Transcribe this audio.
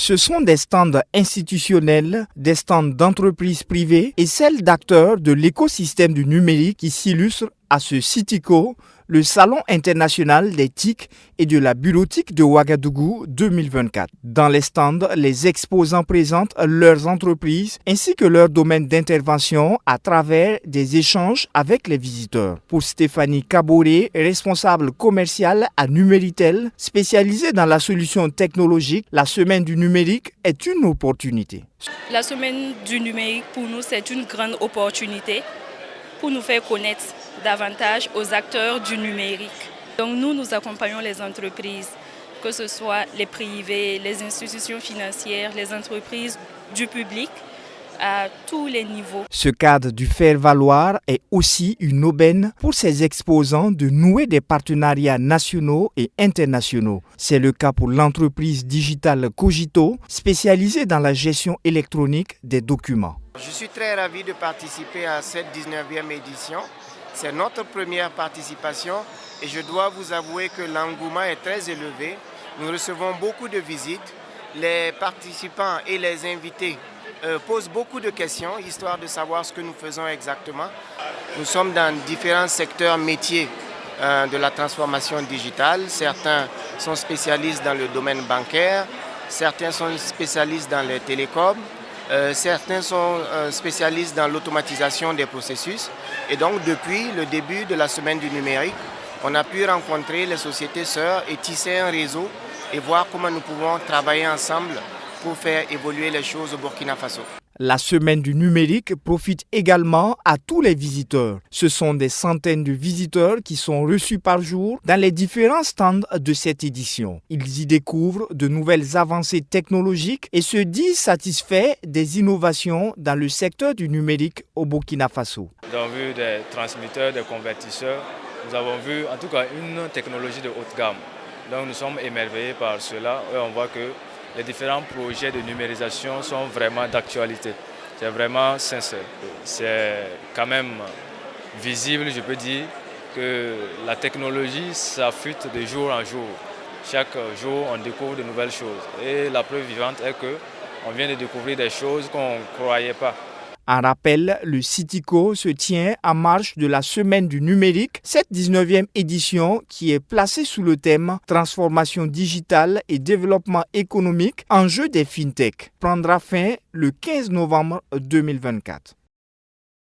Ce sont des stands institutionnels, des stands d'entreprises privées et celles d'acteurs de l'écosystème du numérique qui s'illustrent à ce CITICO, le Salon international des TIC et de la bureautique de Ouagadougou 2024. Dans les stands, les exposants présentent leurs entreprises ainsi que leur domaine d'intervention à travers des échanges avec les visiteurs. Pour Stéphanie Kaboré, responsable commerciale à Numéritel, spécialisée dans la solution technologique, la semaine du numérique est une opportunité. La semaine du numérique pour nous c'est une grande opportunité pour nous faire connaître davantage aux acteurs du numérique. Donc nous accompagnons les entreprises, que ce soit les privés, les institutions financières, les entreprises du public, à tous les niveaux. Ce cadre du faire-valoir est aussi une aubaine pour ces exposants de nouer des partenariats nationaux et internationaux. C'est le cas pour l'entreprise digitale Cogito, spécialisée dans la gestion électronique des documents. Je suis très ravi de participer à cette 19e édition. C'est notre première participation et je dois vous avouer que l'engouement est très élevé. Nous recevons beaucoup de visites. Les participants et les invités posent beaucoup de questions, histoire de savoir ce que nous faisons exactement. Nous sommes dans différents secteurs métiers de la transformation digitale. Certains sont spécialistes dans le domaine bancaire, certains sont spécialistes dans les télécoms, certains sont spécialistes dans l'automatisation des processus. Et donc, depuis le début de la semaine du numérique, on a pu rencontrer les sociétés sœurs et tisser un réseau et voir comment nous pouvons travailler ensemble pour faire évoluer les choses au Burkina Faso. La semaine du numérique profite également à tous les visiteurs. Ce sont des centaines de visiteurs qui sont reçus par jour dans les différents stands de cette édition. Ils y découvrent de nouvelles avancées technologiques et se disent satisfaits des innovations dans le secteur du numérique au Burkina Faso. Nous avons vu des transmetteurs, des convertisseurs. Nous avons vu en tout cas une technologie de haute gamme. Donc nous sommes émerveillés par cela et on voit que les différents projets de numérisation sont vraiment d'actualité. C'est vraiment sincère. C'est quand même visible, je peux dire, que la technologie s'affûte de jour en jour. Chaque jour, on découvre de nouvelles choses. Et la preuve vivante est qu'on vient de découvrir des choses qu'on ne croyait pas. En rappel, le CITICO se tient en marge de la semaine du numérique, cette 19e édition qui est placée sous le thème Transformation digitale et développement économique, enjeu des fintech, prendra fin le 15 novembre 2024.